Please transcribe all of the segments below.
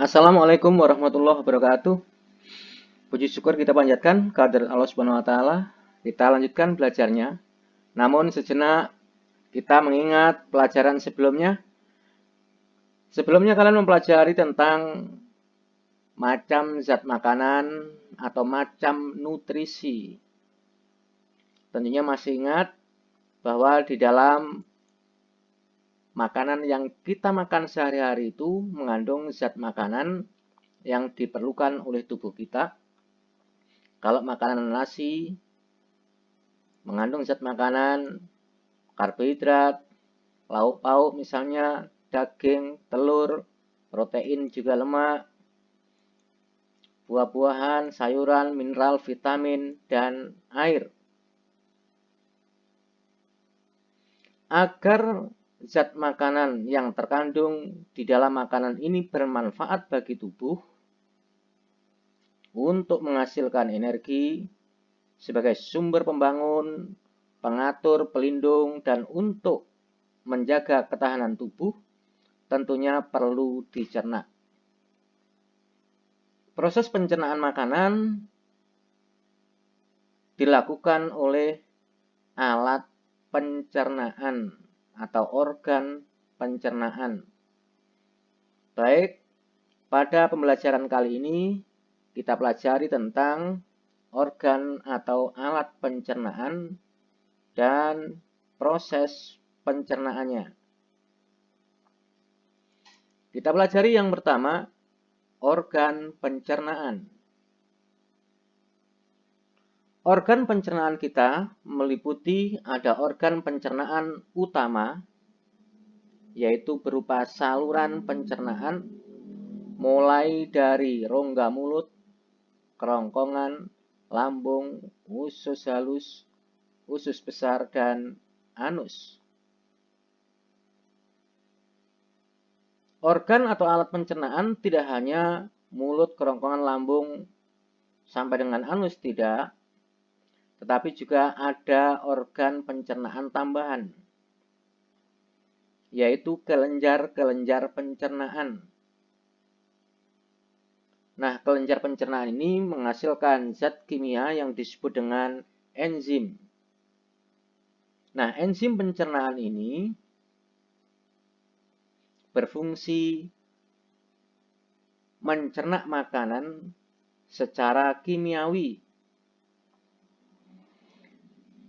Assalamualaikum warahmatullahi wabarakatuh. Puji syukur kita panjatkan kehadirat Allah Subhanahu wa taala. Kita lanjutkan belajarnya. Namun sejenak kita mengingat pelajaran sebelumnya. Sebelumnya kalian mempelajari tentang macam zat makanan atau macam nutrisi. Tentunya masih ingat bahwa di dalam makanan yang kita makan sehari-hari itu mengandung zat makanan yang diperlukan oleh tubuh kita. Kalau makanan nasi mengandung zat makanan, karbohidrat, lauk pauk misalnya, daging, telur, protein juga lemak, buah-buahan, sayuran, mineral, vitamin, dan air. Agar zat makanan yang terkandung di dalam makanan ini bermanfaat bagi tubuh untuk menghasilkan energi sebagai sumber pembangun, pengatur, pelindung, dan untuk menjaga ketahanan tubuh, tentunya perlu dicerna. Proses pencernaan makanan dilakukan oleh alat pencernaan atau organ pencernaan. Baik, pada pembelajaran kali ini kita pelajari tentang organ atau alat pencernaan dan proses pencernaannya. Kita pelajari yang pertama, organ pencernaan. Organ pencernaan kita meliputi ada organ pencernaan utama, yaitu berupa saluran pencernaan mulai dari rongga mulut, kerongkongan, lambung, usus halus, usus besar, dan anus. Organ atau alat pencernaan tidak hanya mulut, kerongkongan, lambung, sampai dengan anus, tidak. Tetapi juga ada organ pencernaan tambahan, yaitu kelenjar-kelenjar pencernaan. Nah, kelenjar pencernaan ini menghasilkan zat kimia yang disebut dengan enzim. Nah, enzim pencernaan ini berfungsi mencerna makanan secara kimiawi.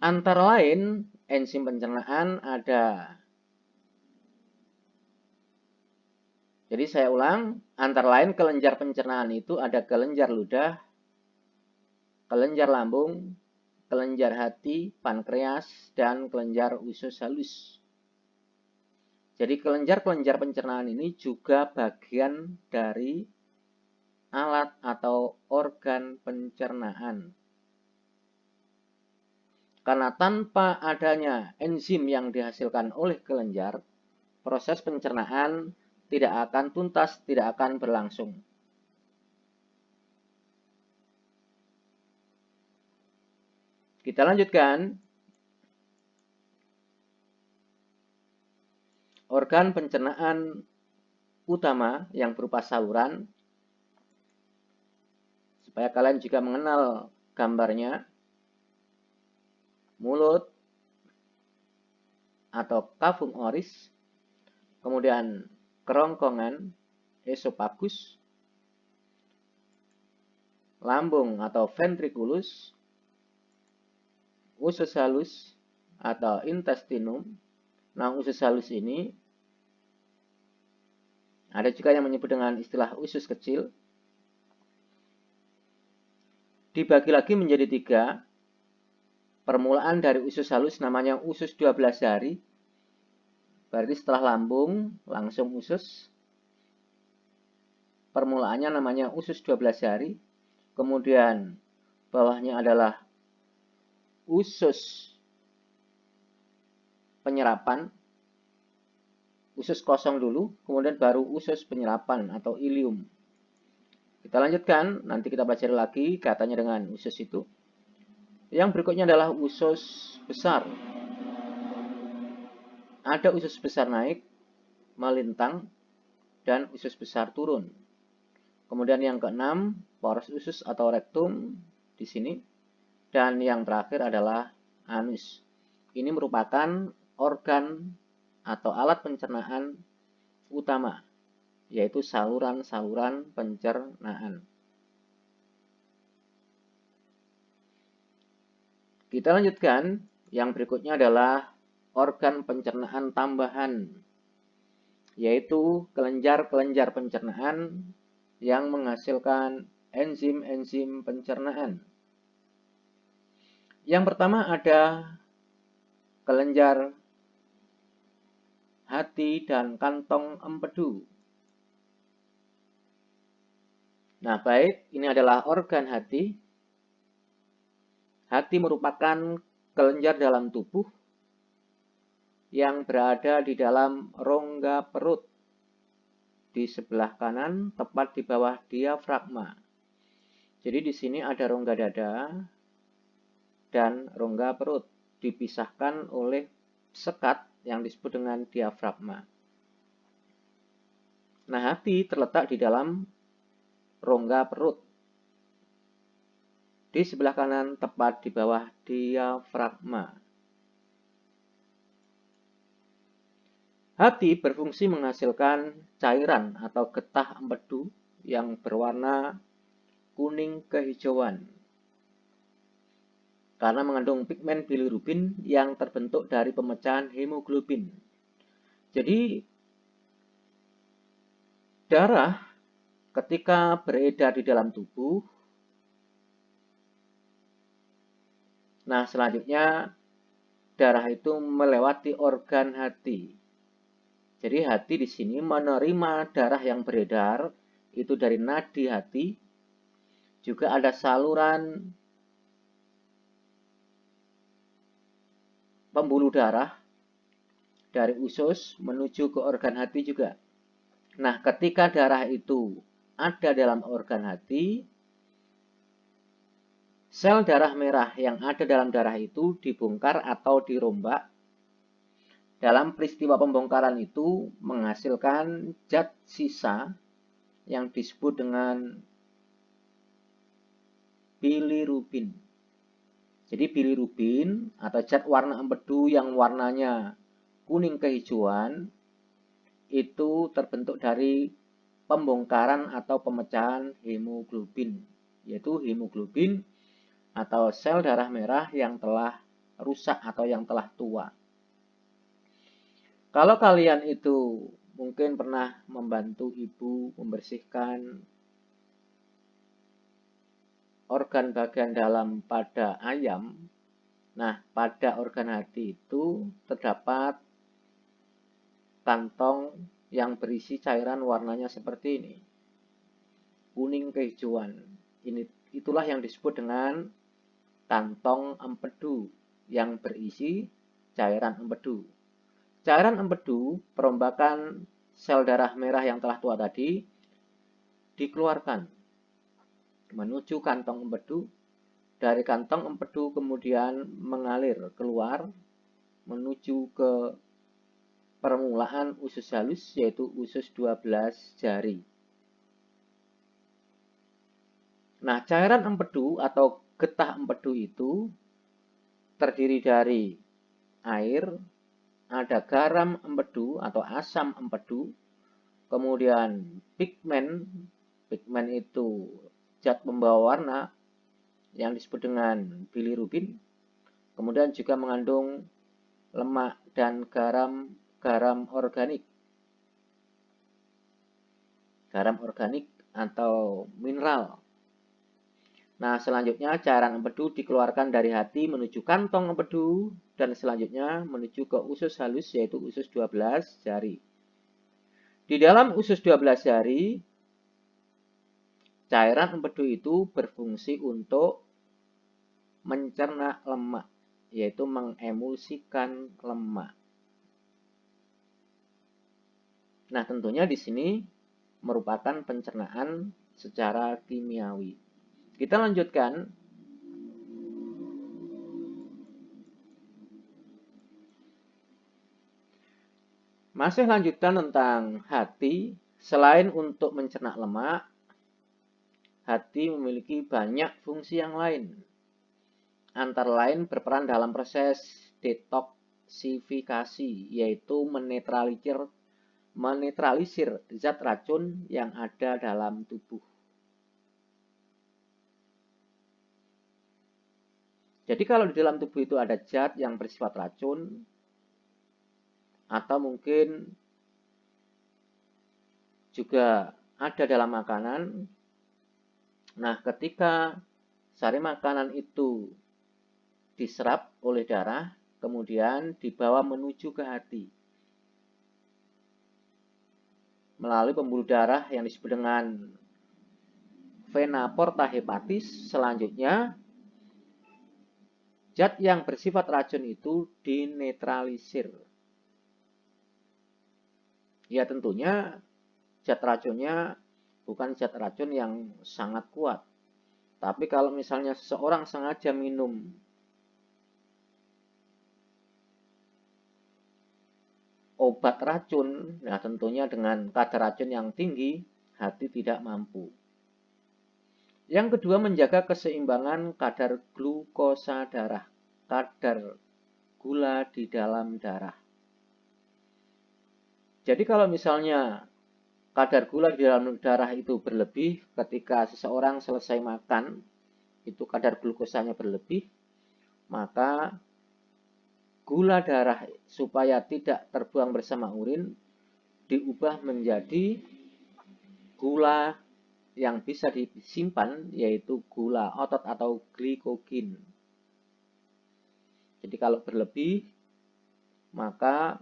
Antara lain, enzim pencernaan ada. Jadi saya ulang, antara lain kelenjar pencernaan itu ada kelenjar ludah, kelenjar lambung, kelenjar hati, pankreas, dan kelenjar usus halus. Jadi kelenjar-kelenjar pencernaan ini juga bagian dari alat atau organ pencernaan. Karena tanpa adanya enzim yang dihasilkan oleh kelenjar, proses pencernaan tidak akan tuntas, tidak akan berlangsung. Kita lanjutkan. Organ pencernaan utama yang berupa saluran, supaya kalian juga mengenal gambarnya. Mulut atau cavum oris, kemudian kerongkongan, esophagus, lambung atau ventriculus, usus halus atau intestinum. Nah, usus halus ini ada juga yang menyebut dengan istilah usus kecil. Dibagi lagi menjadi 3. Permulaan dari usus halus namanya usus 12 jari. Berarti setelah lambung langsung usus. Permulaannya namanya usus 12 jari. Kemudian bawahnya adalah usus penyerapan. Usus kosong dulu, kemudian baru usus penyerapan atau ilium. Kita lanjutkan, nanti kita pelajari lagi kaitannya dengan usus itu. Yang berikutnya adalah usus besar. Ada usus besar naik, melintang, dan usus besar turun. Kemudian yang keenam, porus usus atau rektum di sini. Dan yang terakhir adalah anus. Ini merupakan organ atau alat pencernaan utama, yaitu saluran-saluran pencernaan. Kita lanjutkan, yang berikutnya adalah organ pencernaan tambahan, yaitu kelenjar-kelenjar pencernaan yang menghasilkan enzim-enzim pencernaan. Yang pertama ada kelenjar hati dan kantong empedu. Nah, baik, ini adalah organ hati. Hati merupakan kelenjar dalam tubuh yang berada di dalam rongga perut di sebelah kanan, tepat di bawah diafragma. Jadi di sini ada rongga dada dan rongga perut, dipisahkan oleh sekat yang disebut dengan diafragma. Nah, hati terletak di dalam rongga perut di sebelah kanan, tepat di bawah diafragma. Hati berfungsi menghasilkan cairan atau getah empedu yang berwarna kuning kehijauan karena mengandung pigmen bilirubin yang terbentuk dari pemecahan hemoglobin. Jadi, darah ketika beredar di dalam tubuh, nah selanjutnya darah itu melewati organ hati. Jadi hati di sini menerima darah yang beredar itu dari nadi hati. Juga ada saluran pembuluh darah dari usus menuju ke organ hati juga. Nah, ketika darah itu ada dalam organ hati, sel darah merah yang ada dalam darah itu dibongkar atau dirombak. Dalam peristiwa pembongkaran itu menghasilkan zat sisa yang disebut dengan bilirubin. Jadi bilirubin atau zat warna empedu yang warnanya kuning kehijauan itu terbentuk dari pembongkaran atau pemecahan hemoglobin, yaitu hemoglobin atau sel darah merah yang telah rusak atau yang telah tua. Kalau kalian itu mungkin pernah membantu ibu membersihkan organ bagian dalam pada ayam, nah pada organ hati itu terdapat kantong yang berisi cairan warnanya seperti ini, kuning kehijauan. Itulah yang disebut dengan kantong empedu yang berisi cairan empedu. Cairan empedu, perombakan sel darah merah yang telah tua tadi, dikeluarkan menuju kantong empedu. Dari kantong empedu kemudian mengalir keluar menuju ke permulaan usus halus, yaitu usus 12 jari. Nah, cairan empedu atau getah empedu itu terdiri dari air, ada garam empedu atau asam empedu, kemudian pigmen itu zat pembawa warna yang disebut dengan bilirubin, kemudian juga mengandung lemak dan garam organik atau mineral. Nah, selanjutnya cairan empedu dikeluarkan dari hati menuju kantong empedu dan selanjutnya menuju ke usus halus, yaitu usus 12 jari. Di dalam usus 12 jari, cairan empedu itu berfungsi untuk mencerna lemak, yaitu mengemulsikan lemak. Nah, tentunya di sini merupakan pencernaan secara kimiawi. Kita lanjutkan. Masih lanjutan tentang hati, selain untuk mencerna lemak, hati memiliki banyak fungsi yang lain. Antara lain berperan dalam proses detoksifikasi, yaitu menetralisir zat racun yang ada dalam tubuh. Jadi kalau di dalam tubuh itu ada zat yang bersifat racun, atau mungkin juga ada dalam makanan. Nah, ketika sari makanan itu diserap oleh darah, kemudian dibawa menuju ke hati melalui pembuluh darah yang disebut dengan vena porta hepatis. Selanjutnya, zat yang bersifat racun itu dinetralisir. Ya tentunya zat racunnya bukan zat racun yang sangat kuat. Tapi kalau misalnya seseorang sengaja minum obat racun, nah tentunya dengan kadar racun yang tinggi, hati tidak mampu. Yang kedua, menjaga keseimbangan kadar glukosa darah, kadar gula di dalam darah. Jadi kalau misalnya kadar gula di dalam darah itu berlebih, ketika seseorang selesai makan, itu kadar glukosanya berlebih, maka gula darah supaya tidak terbuang bersama urin, diubah menjadi gula yang bisa disimpan, yaitu gula otot atau glikogen. Jadi kalau berlebih, maka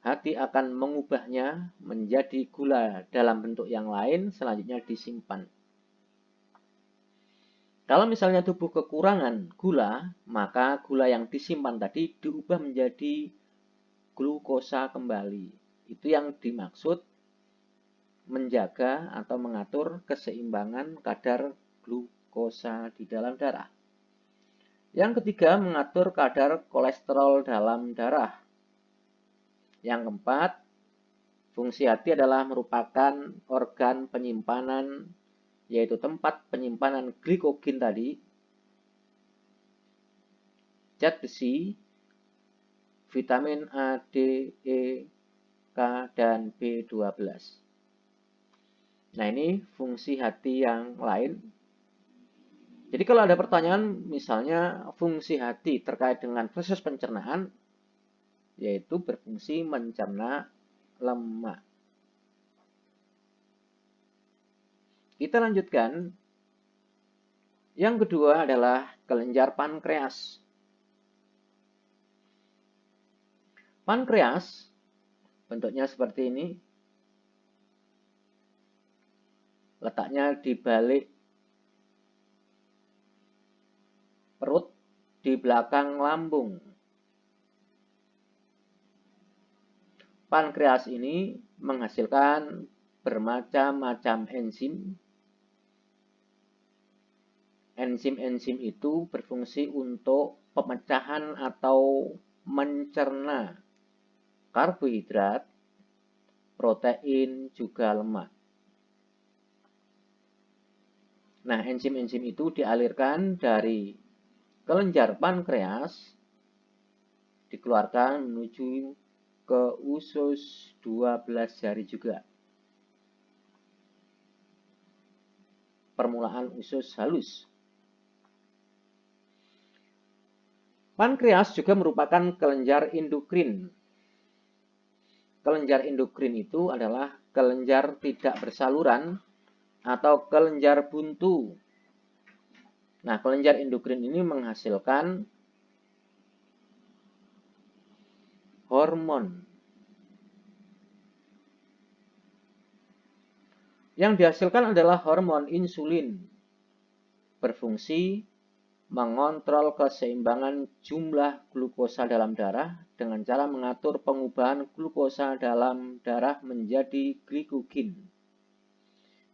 hati akan mengubahnya menjadi gula dalam bentuk yang lain, selanjutnya disimpan. Kalau misalnya tubuh kekurangan gula, maka gula yang disimpan tadi diubah menjadi glukosa kembali. Itu yang dimaksud menjaga atau mengatur keseimbangan kadar glukosa di dalam darah. Yang ketiga, mengatur kadar kolesterol dalam darah. Yang keempat, fungsi hati adalah merupakan organ penyimpanan, yaitu tempat penyimpanan glikogen tadi, zat besi, vitamin A, D, E, K, dan B12. Nah, ini fungsi hati yang lain. Jadi kalau ada pertanyaan, misalnya fungsi hati terkait dengan proses pencernaan, yaitu berfungsi mencerna lemak. Kita lanjutkan. Yang kedua adalah kelenjar pankreas. Pankreas bentuknya seperti ini. Letaknya di balik perut, di belakang lambung. Pankreas ini menghasilkan bermacam-macam enzim. Enzim-enzim itu berfungsi untuk pemecahan atau mencerna karbohidrat, protein, juga lemak. Nah, enzim-enzim itu dialirkan dari kelenjar pankreas, dikeluarkan menuju ke usus 12 jari juga. Permulaan usus halus. Pankreas juga merupakan kelenjar endokrin. Kelenjar endokrin itu adalah kelenjar tidak bersaluran atau kelenjar buntu. Nah, kelenjar endokrin ini menghasilkan hormon. Yang dihasilkan adalah hormon insulin, berfungsi mengontrol keseimbangan jumlah glukosa dalam darah dengan cara mengatur pengubahan glukosa dalam darah menjadi glikogen.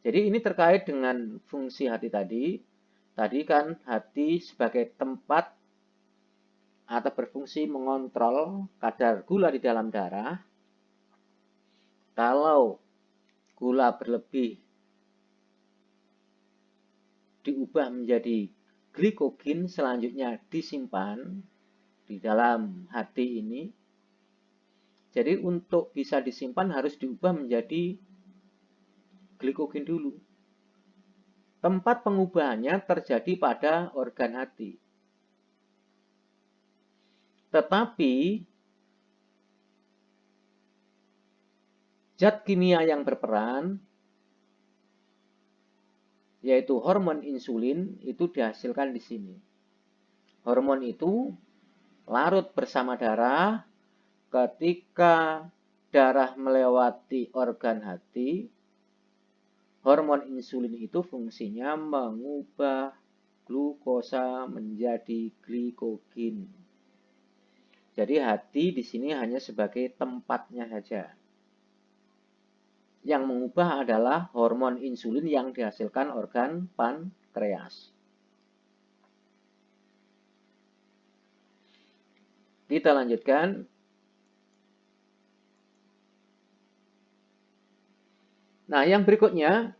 Jadi ini terkait dengan fungsi hati tadi. Tadi kan hati sebagai tempat atau berfungsi mengontrol kadar gula di dalam darah. Kalau gula berlebih, diubah menjadi glikogen, selanjutnya disimpan di dalam hati ini. Jadi untuk bisa disimpan harus diubah menjadi glikogen dulu. Tempat pengubahannya terjadi pada organ hati. Tetapi zat kimia yang berperan, yaitu hormon insulin, itu dihasilkan di sini. Hormon itu larut bersama darah. Ketika darah melewati organ hati, hormon insulin itu fungsinya mengubah glukosa menjadi glikogen. Jadi hati di sini hanya sebagai tempatnya saja. Yang mengubah adalah hormon insulin yang dihasilkan organ pankreas. Kita lanjutkan. Nah, yang berikutnya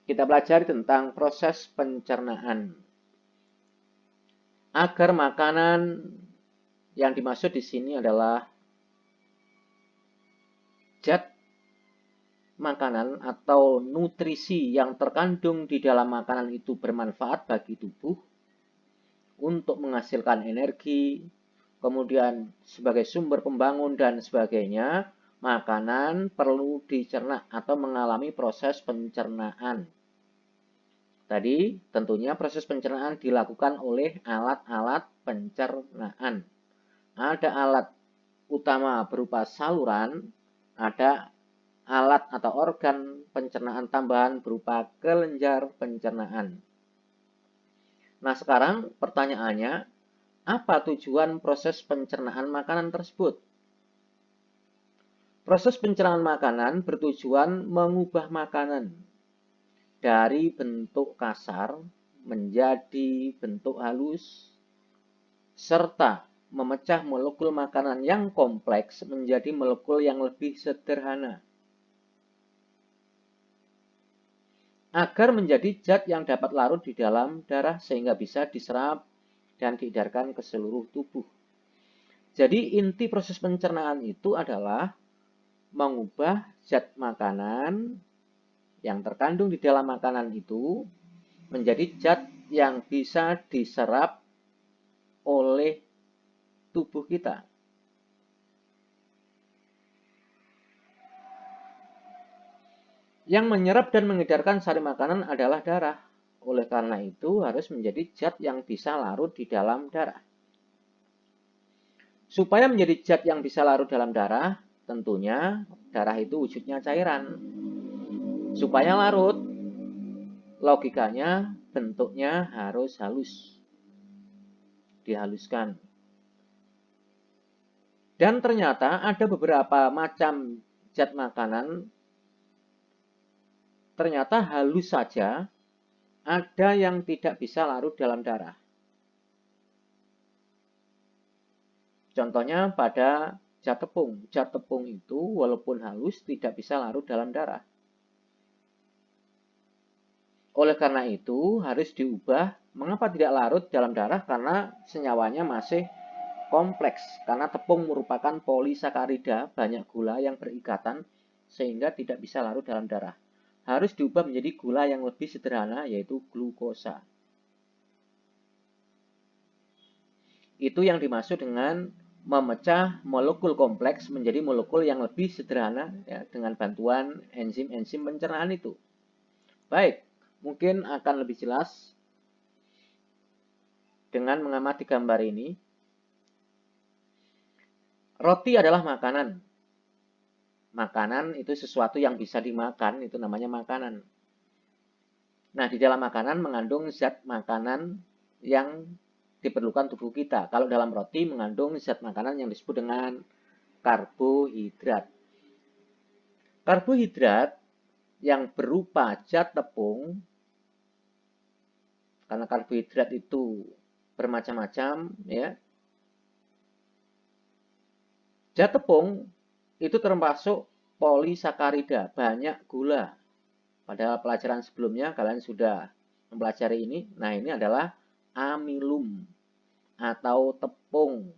kita pelajari tentang proses pencernaan. Agar makanan yang dimaksud di sini adalah zat makanan atau nutrisi yang terkandung di dalam makanan itu bermanfaat bagi tubuh untuk menghasilkan energi, kemudian sebagai sumber pembangun dan sebagainya, makanan perlu dicerna atau mengalami proses pencernaan. Tadi tentunya proses pencernaan dilakukan oleh alat-alat pencernaan. Ada alat utama berupa saluran, ada alat atau organ pencernaan tambahan berupa kelenjar pencernaan. Nah, sekarang pertanyaannya, apa tujuan proses pencernaan makanan tersebut? Proses pencernaan makanan bertujuan mengubah makanan dari bentuk kasar menjadi bentuk halus, serta memecah molekul makanan yang kompleks menjadi molekul yang lebih sederhana, agar menjadi zat yang dapat larut di dalam darah sehingga bisa diserap dan diedarkan ke seluruh tubuh. Jadi inti proses pencernaan itu adalah mengubah zat makanan yang terkandung di dalam makanan itu menjadi zat yang bisa diserap oleh tubuh kita. Yang menyerap dan mengedarkan sari makanan adalah darah. Oleh karena itu harus menjadi zat yang bisa larut di dalam darah. Supaya menjadi zat yang bisa larut dalam darah, tentunya darah itu wujudnya cairan. Supaya larut, logikanya bentuknya harus halus. Dihaluskan. Dan ternyata ada beberapa macam zat makanan ternyata halus saja, ada yang tidak bisa larut dalam darah. Contohnya pada zat tepung. Zat tepung itu walaupun halus tidak bisa larut dalam darah. Oleh karena itu harus diubah. Mengapa tidak larut dalam darah? Karena senyawanya masih kompleks. Karena tepung merupakan polisakarida, banyak gula yang berikatan sehingga tidak bisa larut dalam darah. Harus diubah menjadi gula yang lebih sederhana, yaitu glukosa. Itu yang dimaksud dengan memecah molekul kompleks menjadi molekul yang lebih sederhana ya, dengan bantuan enzim-enzim pencernaan itu. Baik, mungkin akan lebih jelas dengan mengamati gambar ini. Roti adalah makanan. Makanan itu sesuatu yang bisa dimakan, itu namanya makanan. Nah, di dalam makanan mengandung zat makanan yang diperlukan tubuh kita. Kalau dalam roti mengandung zat makanan yang disebut dengan karbohidrat. Karbohidrat yang berupa zat tepung, karena karbohidrat itu bermacam-macam, ya. Zat tepung itu termasuk polisakarida, banyak gula. Pada pelajaran sebelumnya kalian sudah mempelajari ini. Nah, ini adalah amilum atau tepung,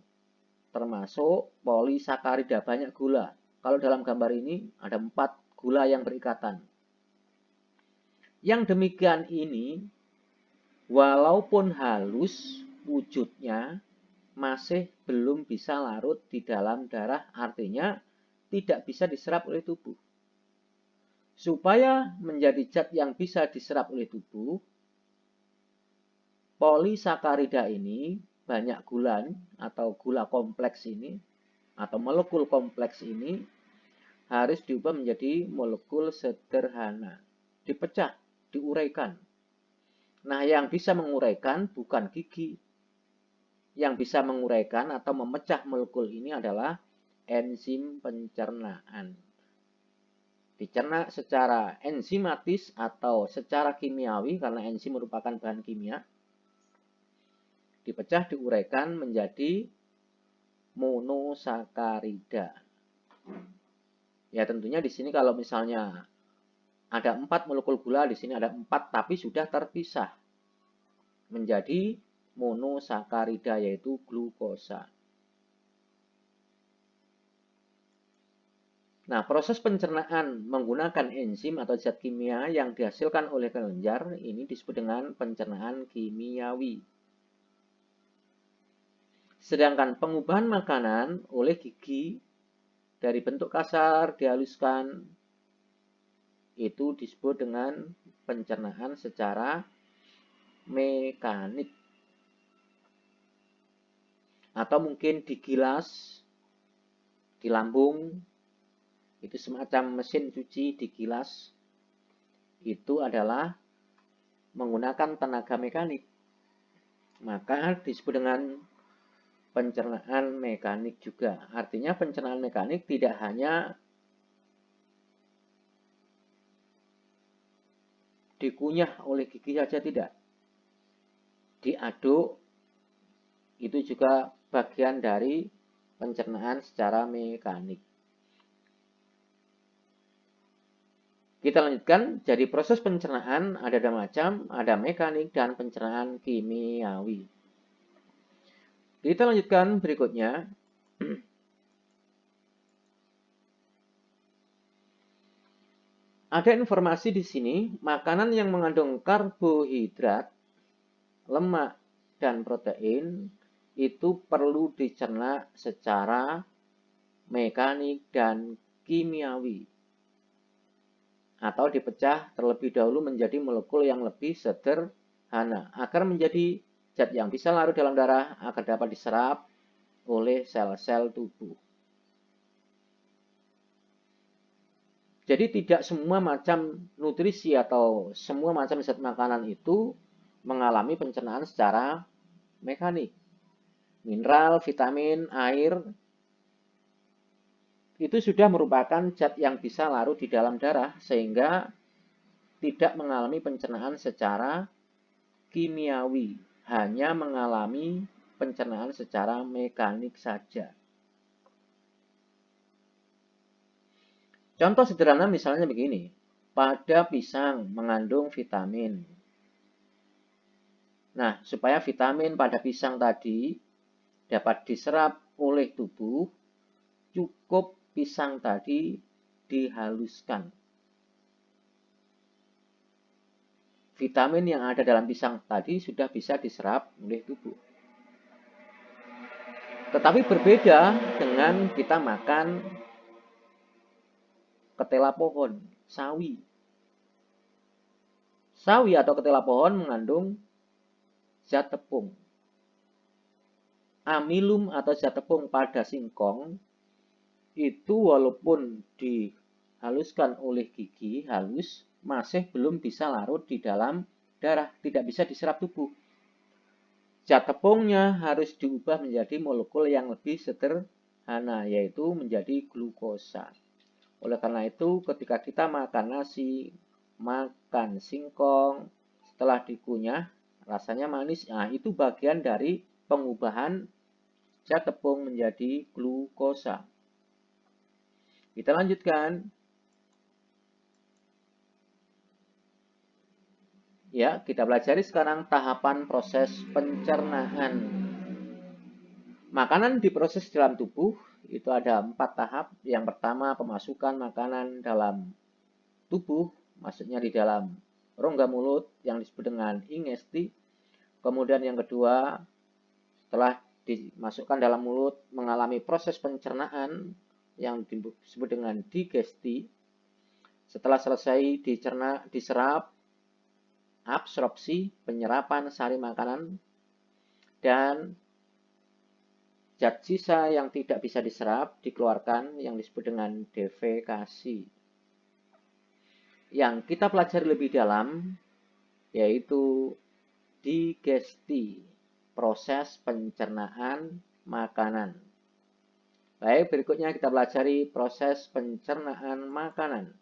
termasuk polisakarida, banyak gula. Kalau dalam gambar ini ada 4 gula yang berikatan. Yang demikian ini, walaupun halus wujudnya, masih belum bisa larut di dalam darah, artinya tidak bisa diserap oleh tubuh. Supaya menjadi zat yang bisa diserap oleh tubuh, polisakarida ini, banyak gula atau gula kompleks ini, atau molekul kompleks ini, harus diubah menjadi molekul sederhana. Dipecah, diuraikan. Nah, yang bisa menguraikan bukan gigi. Yang bisa menguraikan atau memecah molekul ini adalah enzim pencernaan. Dicerna secara enzimatis atau secara kimiawi, karena enzim merupakan bahan kimia. Dipecah, diuraikan menjadi monosakarida. Ya, tentunya di sini kalau misalnya ada 4 molekul gula, di sini ada 4 tapi sudah terpisah menjadi monosakarida, yaitu glukosa. Nah, proses pencernaan menggunakan enzim atau zat kimia yang dihasilkan oleh kelenjar ini disebut dengan pencernaan kimiawi. Sedangkan pengubahan makanan oleh gigi dari bentuk kasar dihaluskan itu disebut dengan pencernaan secara mekanik. Atau mungkin digilas di lambung, itu semacam mesin cuci digilas, itu adalah menggunakan tenaga mekanik. Maka disebut dengan pencernaan mekanik juga. Artinya pencernaan mekanik tidak hanya dikunyah oleh gigi saja, tidak. Diaduk, itu juga bagian dari pencernaan secara mekanik. Kita lanjutkan, jadi proses pencernaan ada 2 macam, ada mekanik dan pencernaan kimiawi. Kita lanjutkan berikutnya. Ada informasi di sini, makanan yang mengandung karbohidrat, lemak, dan protein itu perlu dicerna secara mekanik dan kimiawi, atau dipecah terlebih dahulu menjadi molekul yang lebih sederhana agar menjadi zat yang bisa larut dalam darah agar dapat diserap oleh sel-sel tubuh. Jadi tidak semua macam nutrisi atau semua macam zat makanan itu mengalami pencernaan secara mekanik. Mineral, vitamin, air itu sudah merupakan zat yang bisa larut di dalam darah sehingga tidak mengalami pencernaan secara kimiawi, hanya mengalami pencernaan secara mekanik saja. Contoh sederhana misalnya begini, pada pisang mengandung vitamin. Nah, supaya vitamin pada pisang tadi dapat diserap oleh tubuh, cukup pisang tadi dihaluskan. Vitamin yang ada dalam pisang tadi sudah bisa diserap oleh tubuh. Tetapi berbeda dengan kita makan ketela pohon, sawi. Sawi atau ketela pohon mengandung zat tepung. Amilum atau zat tepung pada singkong itu walaupun dihaluskan oleh gigi halus, masih belum bisa larut di dalam darah, tidak bisa diserap tubuh. Zat tepungnya harus diubah menjadi molekul yang lebih sederhana, yaitu menjadi glukosa. Oleh karena itu, ketika kita makan nasi, makan singkong, setelah dikunyah, rasanya manis. Nah, itu bagian dari pengubahan zat tepung menjadi glukosa. Kita lanjutkan. Ya, kita pelajari sekarang tahapan proses pencernaan. Makanan diproses dalam tubuh itu ada 4 tahap. Yang pertama, pemasukan makanan dalam tubuh, maksudnya di dalam rongga mulut yang disebut dengan ingesti. Kemudian yang kedua, setelah dimasukkan dalam mulut mengalami proses pencernaan yang disebut dengan digesti. Setelah selesai dicerna, diserap, absorpsi, penyerapan sari makanan, dan zat sisa yang tidak bisa diserap dikeluarkan yang disebut dengan defekasi. Yang kita pelajari lebih dalam yaitu digesti, proses pencernaan makanan. Baik, berikutnya kita pelajari proses pencernaan makanan.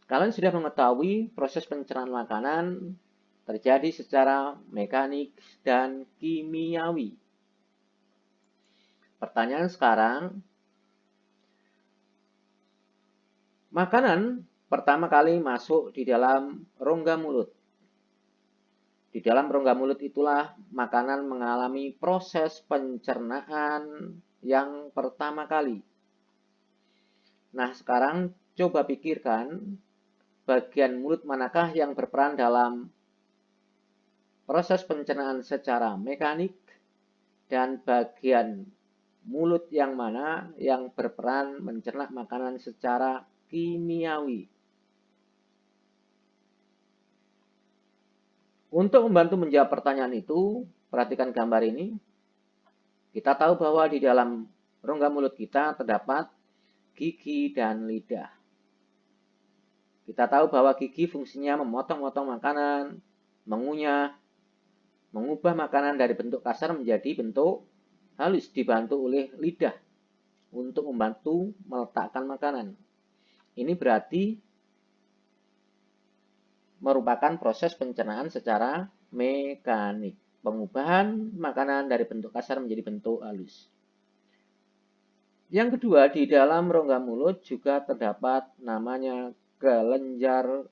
Kalian sudah mengetahui proses pencernaan makanan terjadi secara mekanik dan kimiawi. Pertanyaan sekarang, makanan pertama kali masuk di dalam rongga mulut. Di dalam rongga mulut itulah makanan mengalami proses pencernaan yang pertama kali. Nah, sekarang coba pikirkan bagian mulut manakah yang berperan dalam proses pencernaan secara mekanik dan bagian mulut yang mana yang berperan mencerna makanan secara kimiawi. Untuk membantu menjawab pertanyaan itu, perhatikan gambar ini. Kita tahu bahwa di dalam rongga mulut kita terdapat gigi dan lidah. Kita tahu bahwa gigi fungsinya memotong-motong makanan, mengunyah, mengubah makanan dari bentuk kasar menjadi bentuk halus, dibantu oleh lidah untuk membantu meletakkan makanan. Ini berarti merupakan proses pencernaan secara mekanik, pengubahan makanan dari bentuk kasar menjadi bentuk halus. Yang kedua, di dalam rongga mulut juga terdapat namanya kelenjar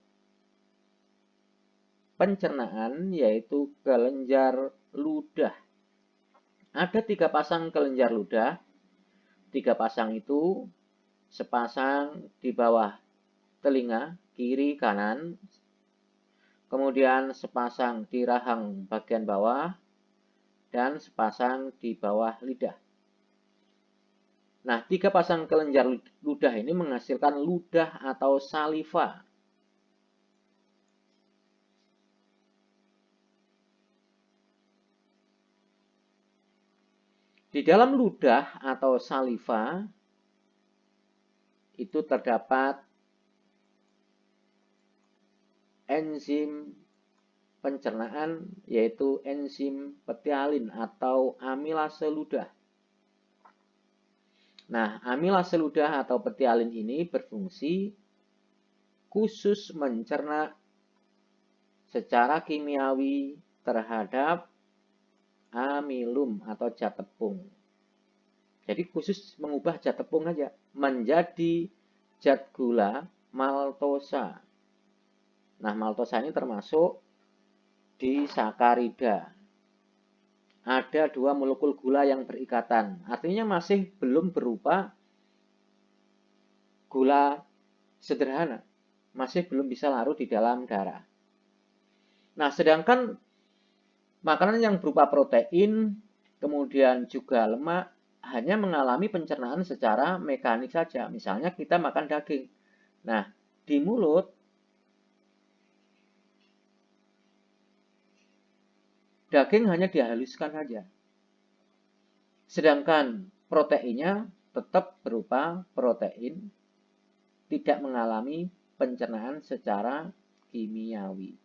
pencernaan, yaitu kelenjar ludah. Ada 3 pasang kelenjar ludah. 3 pasang itu sepasang di bawah telinga, kiri kanan, kemudian sepasang di rahang bagian bawah, dan sepasang di bawah lidah. Nah, 3 pasang kelenjar ludah ini menghasilkan ludah atau saliva. Di dalam ludah atau saliva itu terdapat enzim pencernaan, yaitu enzim petialin atau amilase ludah. Nah, amilase ludah atau petialin ini berfungsi khusus mencerna secara kimiawi terhadap amilum atau zat tepung. Jadi khusus mengubah zat tepung aja menjadi zat gula maltosa. Nah, maltosa ini termasuk disakarida. Ada 2 molekul gula yang berikatan. Artinya masih belum berupa gula sederhana. Masih belum bisa larut di dalam darah. Nah, sedangkan makanan yang berupa protein, kemudian juga lemak, hanya mengalami pencernaan secara mekanik saja. Misalnya kita makan daging. Nah, di mulut, daging hanya dihaluskan saja. Sedangkan proteinnya tetap berupa protein, tidak mengalami pencernaan secara kimiawi.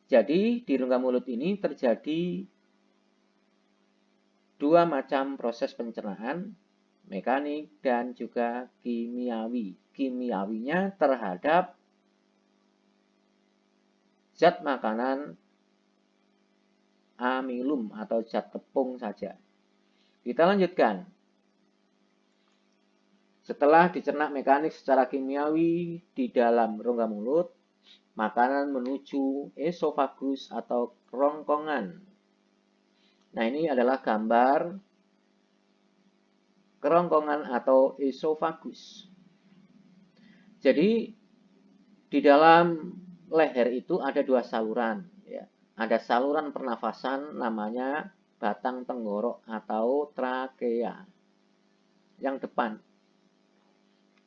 Jadi, di rongga mulut ini terjadi 2 macam proses pencernaan, mekanik dan juga kimiawi. Kimiawinya terhadap zat makanan amilum atau zat tepung saja. Kita lanjutkan. Setelah dicerna mekanik secara kimiawi di dalam rongga mulut, makanan menuju esofagus atau kerongkongan. Nah, ini adalah gambar kerongkongan atau esofagus. Jadi, di dalam leher itu ada dua saluran. Ya. Ada saluran pernafasan namanya batang tenggorok atau trakea yang depan.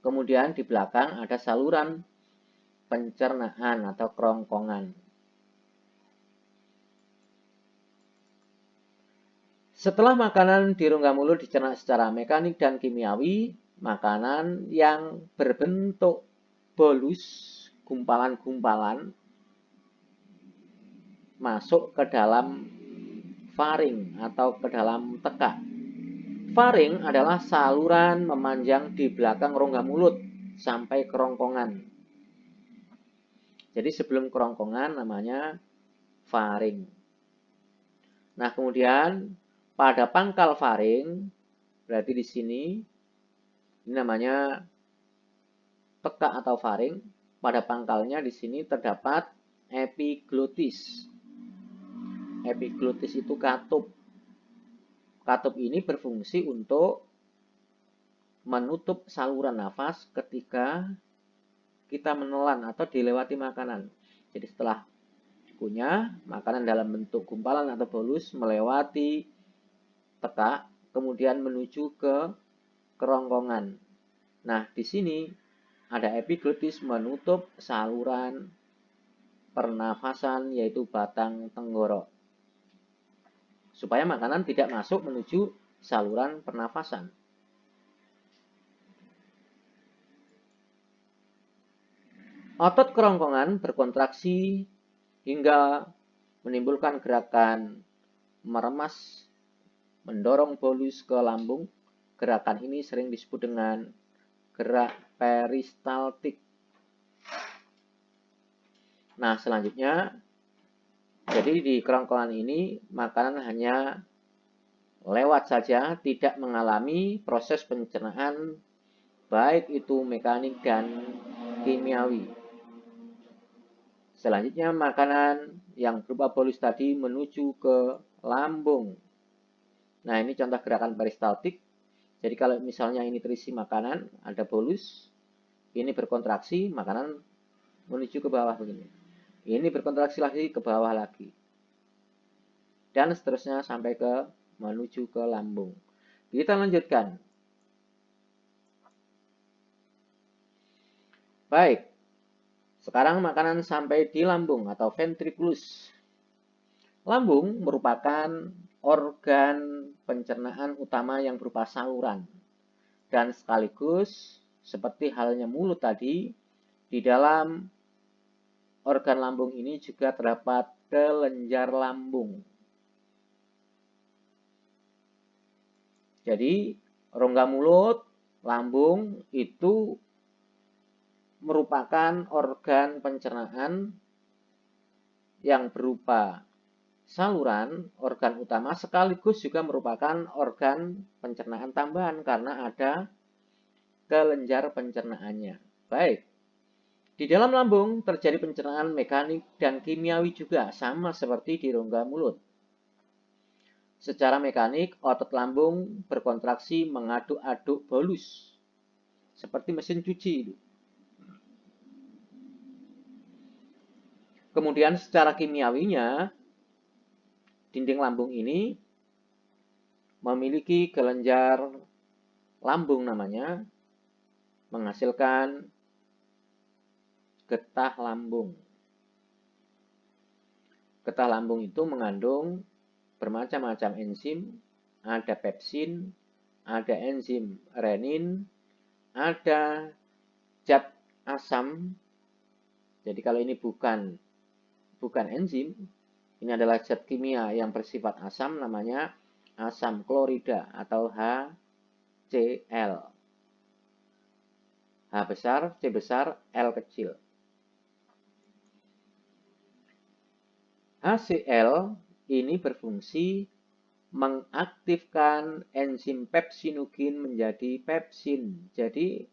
Kemudian di belakang ada saluran pencernaan atau kerongkongan. Setelah makanan di rongga mulut dicerna secara mekanik dan kimiawi, makanan yang berbentuk bolus, gumpalan-gumpalan, masuk ke dalam faring atau ke dalam tekak. Faring adalah saluran memanjang di belakang rongga mulut sampai kerongkongan. Jadi sebelum kerongkongan namanya faring. Nah, kemudian pada pangkal faring, berarti di sini ini namanya tekak atau faring. Pada pangkalnya di sini terdapat epiglotis. Epiglotis itu katup. Katup ini berfungsi untuk menutup saluran nafas ketika kita menelan atau dilewati makanan. Jadi setelah kunyah, makanan dalam bentuk gumpalan atau bolus melewati tekak, kemudian menuju ke kerongkongan. Nah, di sini ada epiglotis menutup saluran pernafasan yaitu batang tenggorok. Supaya makanan tidak masuk menuju saluran pernafasan. Otot kerongkongan berkontraksi hingga menimbulkan gerakan meremas, mendorong bolus ke lambung. Gerakan ini sering disebut dengan gerak peristaltik. Nah, selanjutnya, jadi di kerongkongan ini makanan hanya lewat saja, tidak mengalami proses pencernaan, baik itu mekanik dan kimiawi. Selanjutnya, makanan yang berupa bolus tadi menuju ke lambung. Nah, ini contoh gerakan peristaltik. Jadi kalau misalnya ini terisi makanan, ada bolus, ini berkontraksi, makanan menuju ke bawah begini. Ini berkontraksi lagi ke bawah lagi. Dan seterusnya sampai ke menuju ke lambung. Kita lanjutkan. Baik. Sekarang makanan sampai di lambung atau ventriculus. Lambung merupakan organ pencernaan utama yang berupa saluran. Dan sekaligus seperti halnya mulut tadi, di dalam organ lambung ini juga terdapat kelenjar lambung. Jadi, rongga mulut, lambung itu merupakan organ pencernaan yang berupa saluran, organ utama, sekaligus juga merupakan organ pencernaan tambahan karena ada kelenjar pencernaannya. Baik, di dalam lambung terjadi pencernaan mekanik dan kimiawi juga, sama seperti di rongga mulut. Secara mekanik, otot lambung berkontraksi mengaduk-aduk bolus, seperti mesin cuci. Kemudian secara kimiawinya, dinding lambung ini memiliki kelenjar lambung namanya, menghasilkan getah lambung. Getah lambung itu mengandung bermacam-macam enzim, ada pepsin, ada enzim renin, ada zat asam. Jadi kalau ini bukan enzim, ini adalah zat kimia yang bersifat asam, namanya asam klorida atau HCl. H besar, C besar, L kecil. HCl ini berfungsi mengaktifkan enzim pepsinugin menjadi pepsin. Jadi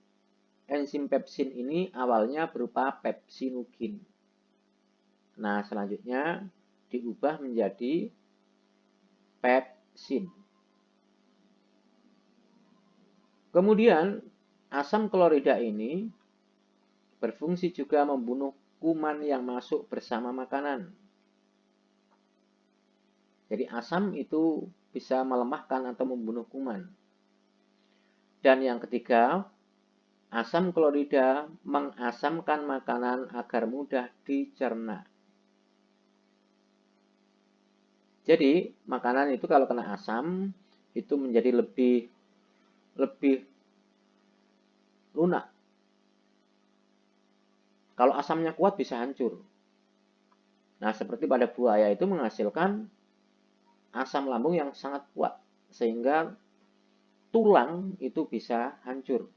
enzim pepsin ini awalnya berupa pepsinugin. Nah, selanjutnya diubah menjadi pepsin. Kemudian asam klorida ini berfungsi juga membunuh kuman yang masuk bersama makanan. Jadi asam itu bisa melemahkan atau membunuh kuman. Dan yang ketiga, asam klorida mengasamkan makanan agar mudah dicerna. Jadi makanan itu kalau kena asam itu menjadi lebih lunak. Kalau asamnya kuat bisa hancur. Nah, seperti pada buaya itu menghasilkan asam lambung yang sangat kuat sehingga tulang itu bisa hancur.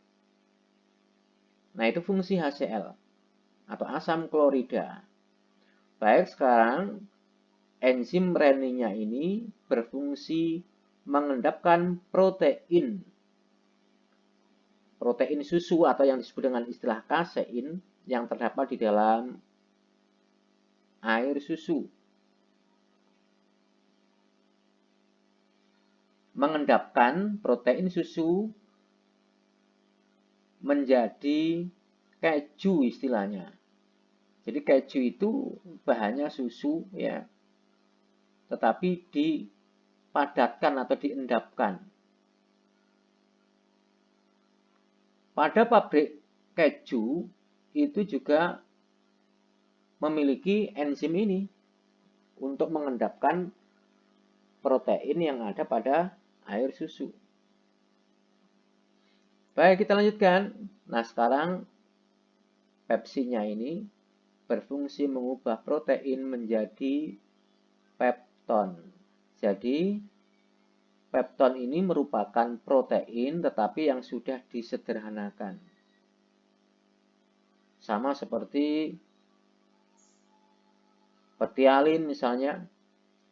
Nah, itu fungsi HCl atau asam klorida. Baik, sekarang enzim reninnya ini berfungsi mengendapkan protein susu atau yang disebut dengan istilah kasein yang terdapat di dalam air susu. Mengendapkan protein susu menjadi keju istilahnya. Jadi keju itu bahannya susu ya, tetapi dipadatkan atau diendapkan. Pada pabrik keju itu juga memiliki enzim ini untuk mengendapkan protein yang ada pada air susu. Baik, kita lanjutkan. Nah, sekarang pepsinnya ini berfungsi mengubah protein menjadi pepton. Jadi, pepton ini merupakan protein tetapi yang sudah disederhanakan. Sama seperti petialin misalnya,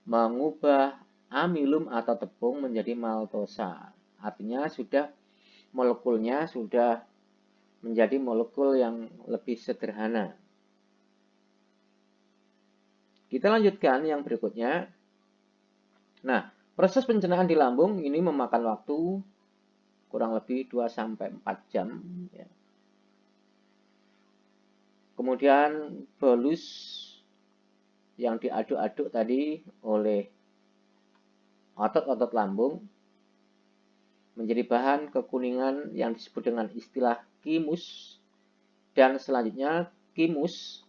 mengubah amilum atau tepung menjadi maltosa. Artinya molekulnya sudah menjadi molekul yang lebih sederhana. Kita lanjutkan yang berikutnya. Nah, proses pencernaan di lambung ini memakan waktu kurang lebih 2-4 jam. Ya. Kemudian bolus yang diaduk-aduk tadi oleh otot-otot lambung menjadi bahan kekuningan yang disebut dengan istilah kimus. Dan selanjutnya kimus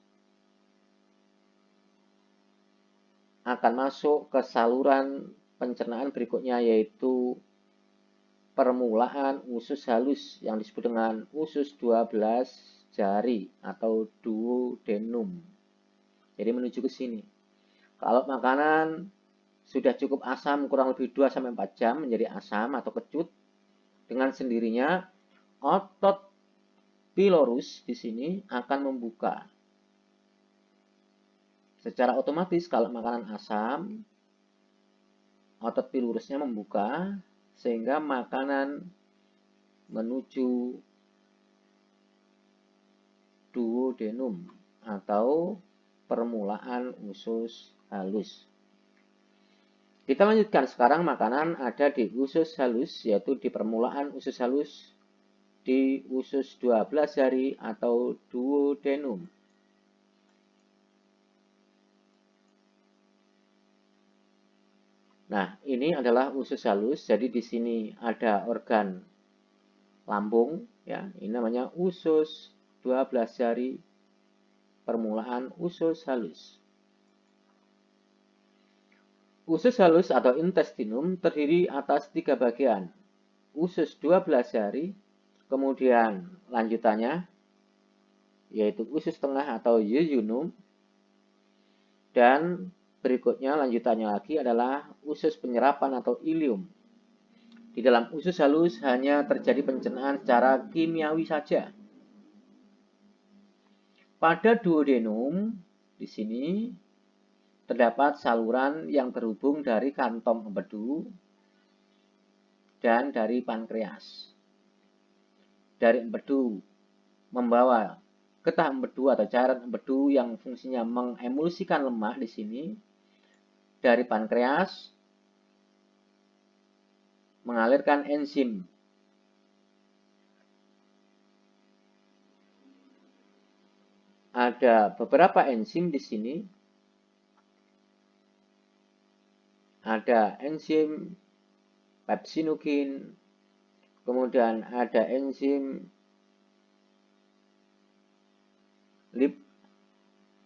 akan masuk ke saluran pencernaan berikutnya, yaitu permulaan usus halus yang disebut dengan usus 12 jari atau duodenum. Jadi menuju ke sini. Kalau makanan sudah cukup asam kurang lebih 2-4 jam menjadi asam atau kecut, dengan sendirinya otot pilorus di sini akan membuka. Secara otomatis kalau makanan asam, otot pilorusnya membuka sehingga makanan menuju duodenum atau permulaan usus halus. Kita lanjutkan sekarang makanan ada di usus halus, yaitu di permulaan usus halus di usus 12 jari atau duodenum. Nah, ini adalah usus halus. Jadi di sini ada organ lambung, ya. Ini namanya usus 12 jari, permulaan usus halus. Usus halus atau intestinum terdiri atas 3 bagian. Usus 12 jari, kemudian lanjutannya yaitu usus tengah atau yeyunum, dan berikutnya lanjutannya lagi adalah usus penyerapan atau ileum. Di dalam usus halus hanya terjadi pencernaan secara kimiawi saja. Pada duodenum di sini terdapat saluran yang terhubung dari kantong empedu dan dari pankreas. Dari empedu membawa getah empedu atau cairan empedu yang fungsinya mengemulsikan lemak di sini. Dari pankreas mengalirkan enzim. Ada beberapa enzim di sini. Ada enzim pepsinogen, kemudian ada enzim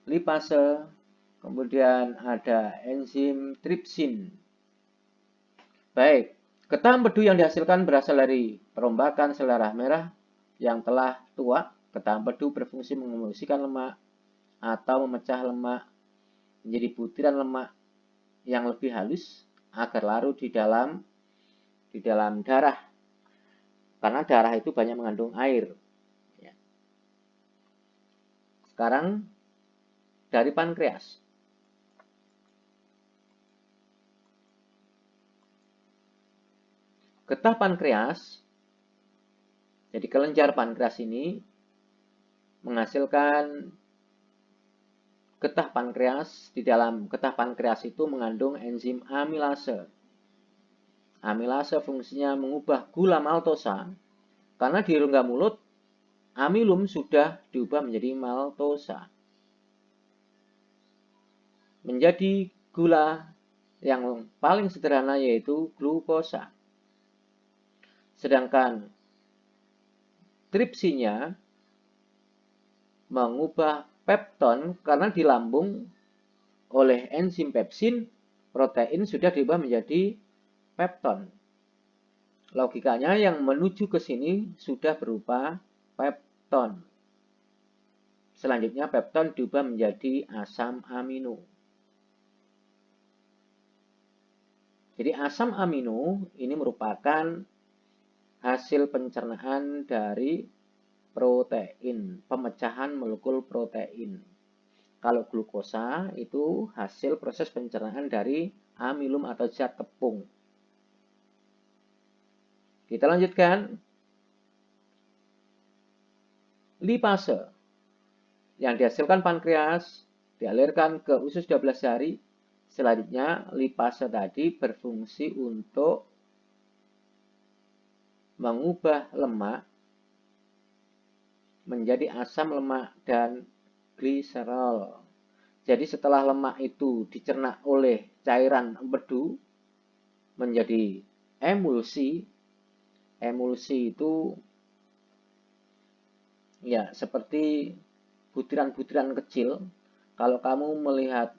lipase, kemudian ada enzim tripsin. Baik, getah empedu yang dihasilkan berasal dari perombakan sel darah merah yang telah tua. Getah empedu berfungsi mengemulsikan lemak atau memecah lemak menjadi butiran lemak yang lebih halus agar larut di dalam darah, karena darah itu banyak mengandung air. Sekarang dari pankreas. Getah pankreas, jadi kelenjar pankreas ini menghasilkan getah pankreas. Di dalam getah pankreas itu mengandung enzim amilase. Amilase fungsinya mengubah gula maltosa, karena di rongga mulut amilum sudah diubah menjadi maltosa, menjadi gula yang paling sederhana yaitu glukosa. Sedangkan tripsinya mengubah pepton, karena di lambung oleh enzim pepsin, protein sudah diubah menjadi pepton. Logikanya yang menuju ke sini sudah berupa pepton. Selanjutnya pepton diubah menjadi asam amino. Jadi asam amino ini merupakan hasil pencernaan dari protein, pemecahan molekul protein. Kalau glukosa itu hasil proses pencernaan dari amilum atau zat tepung. Kita lanjutkan. Lipase yang dihasilkan pankreas dialirkan ke usus 12 jari. Selanjutnya lipase tadi berfungsi untuk mengubah lemak menjadi asam lemak dan gliserol. Jadi setelah lemak itu dicerna oleh cairan empedu menjadi emulsi. Emulsi itu ya seperti butiran-butiran kecil. Kalau kamu melihat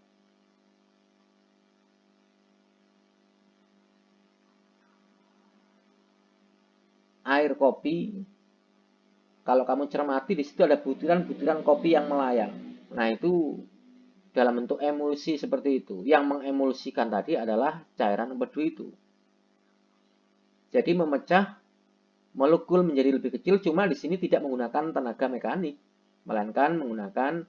air kopi, kalau kamu cermati di situ ada butiran-butiran kopi yang melayang. Nah, itu dalam bentuk emulsi seperti itu. Yang mengemulsikan tadi adalah cairan empedu itu. Jadi memecah molekul menjadi lebih kecil, cuma di sini tidak menggunakan tenaga mekanik, melainkan menggunakan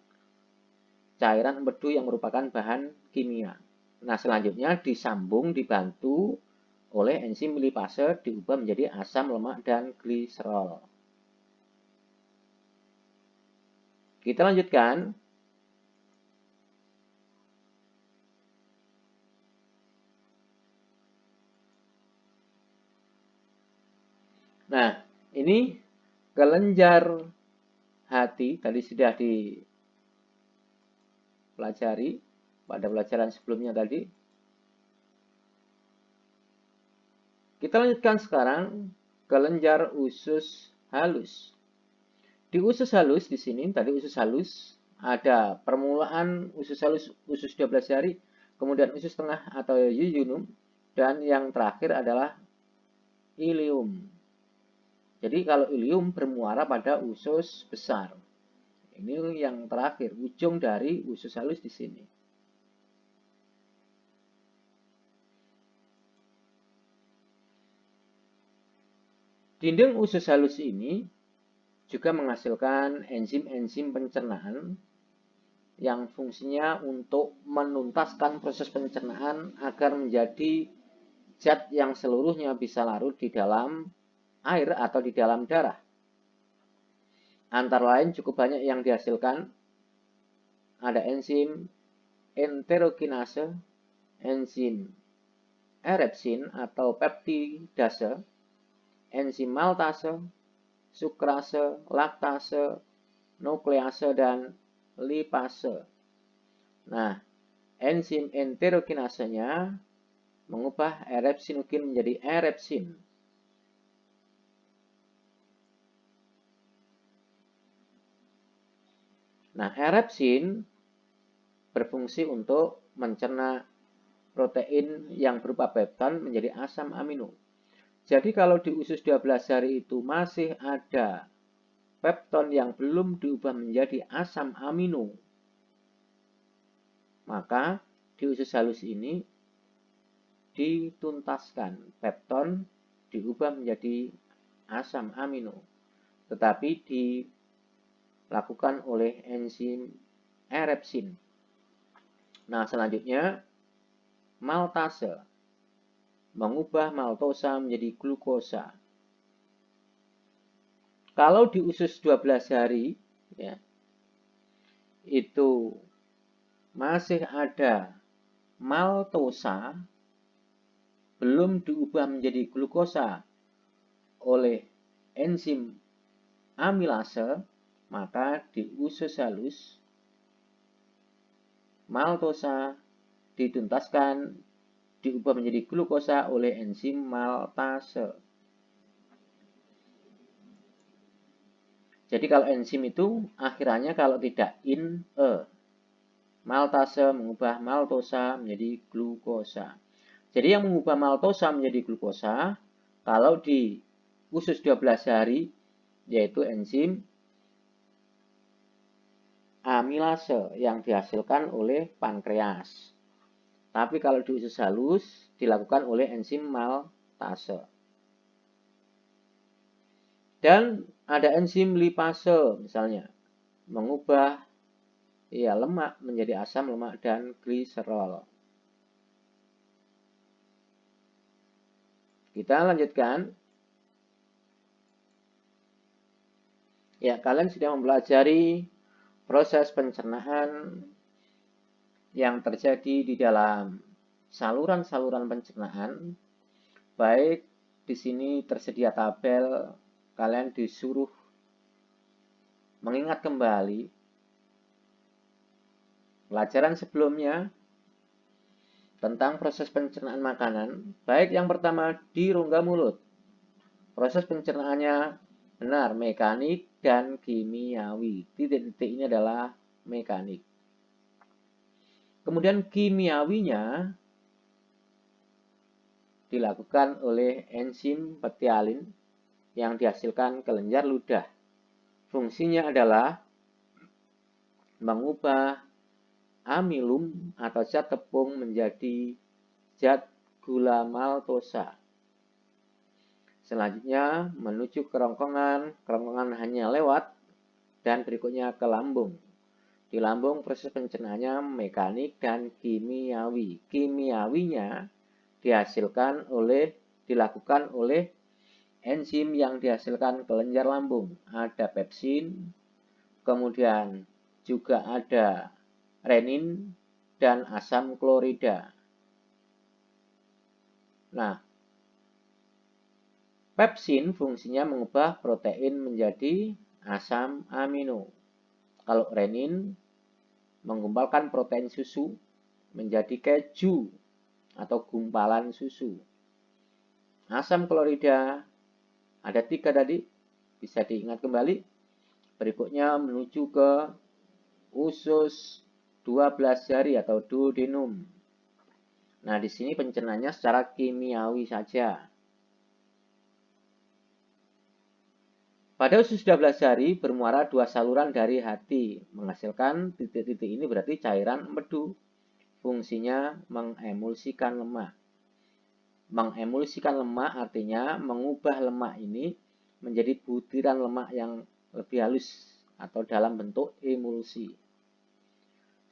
cairan empedu yang merupakan bahan kimia. Nah, selanjutnya disambung, dibantu oleh enzim lipase diubah menjadi asam lemak dan gliserol. Kita lanjutkan. Nah, ini kelenjar hati tadi sudah dipelajari pada pelajaran sebelumnya tadi. Kita lanjutkan sekarang kelenjar usus halus. Di usus halus di sini tadi usus halus ada permulaan usus halus usus 12 jari, kemudian usus tengah atau yuyunum, dan yang terakhir adalah ilium. Jadi kalau ilium bermuara pada usus besar. Ini yang terakhir, ujung dari usus halus di sini. Dinding usus halus ini juga menghasilkan enzim-enzim pencernaan yang fungsinya untuk menuntaskan proses pencernaan agar menjadi zat yang seluruhnya bisa larut di dalam air atau di dalam darah. Antara lain cukup banyak yang dihasilkan. Ada enzim enterokinase, enzim erepsin atau peptidase, enzim maltase, sukrase, laktase, nuklease, dan lipase. Nah, enzim enterokinasenya mengubah erepsinukin menjadi erepsin. Nah, erepsin berfungsi untuk mencerna protein yang berupa pepton menjadi asam amino. Jadi kalau di usus 12 hari itu masih ada pepton yang belum diubah menjadi asam amino, maka di usus halus ini dituntaskan, pepton diubah menjadi asam amino, tetapi dilakukan oleh enzim erepsin. Nah, selanjutnya maltase mengubah maltosa menjadi glukosa. Kalau di usus 12 hari ya, itu masih ada maltosa belum diubah menjadi glukosa oleh enzim amilase, maka di usus halus maltosa dituntaskan, diubah menjadi glukosa oleh enzim maltase. Jadi kalau enzim itu akhirannya kalau tidak maltase mengubah maltosa menjadi glukosa. Jadi yang mengubah maltosa menjadi glukosa kalau di usus 12 hari yaitu enzim amilase yang dihasilkan oleh pankreas. Tapi kalau di usus halus dilakukan oleh enzim maltase. Dan ada enzim lipase misalnya mengubah lemak menjadi asam lemak dan gliserol. Kita lanjutkan. Ya, kalian sudah mempelajari proses pencernaan yang terjadi di dalam saluran-saluran pencernaan. Baik di sini tersedia tabel, kalian disuruh mengingat kembali pelajaran sebelumnya tentang proses pencernaan makanan, baik yang pertama di rongga mulut. Proses pencernaannya benar, mekanik dan kimiawi. Titik-titik ini adalah mekanik. Kemudian kimiawinya dilakukan oleh enzim pektialin yang dihasilkan kelenjar ludah. Fungsinya adalah mengubah amilum atau zat tepung menjadi zat gula maltosa. Selanjutnya menuju kerongkongan hanya lewat dan berikutnya ke lambung. Di lambung proses pencernaannya mekanik dan kimiawi. Kimiawinya dilakukan oleh enzim yang dihasilkan kelenjar lambung. Ada pepsin, kemudian juga ada renin dan asam klorida. Nah, pepsin fungsinya mengubah protein menjadi asam amino. Kalau renin menggumpalkan protein susu menjadi keju atau gumpalan susu. Asam klorida ada 3 tadi, bisa diingat kembali. Berikutnya menuju ke usus 12 jari atau duodenum. Nah, di sini pencernaannya secara kimiawi saja. Pada usus 12 jari bermuara 2 saluran dari hati, menghasilkan titik-titik ini berarti cairan empedu. Fungsinya mengemulsikan lemak. Mengemulsikan lemak artinya mengubah lemak ini menjadi butiran lemak yang lebih halus atau dalam bentuk emulsi.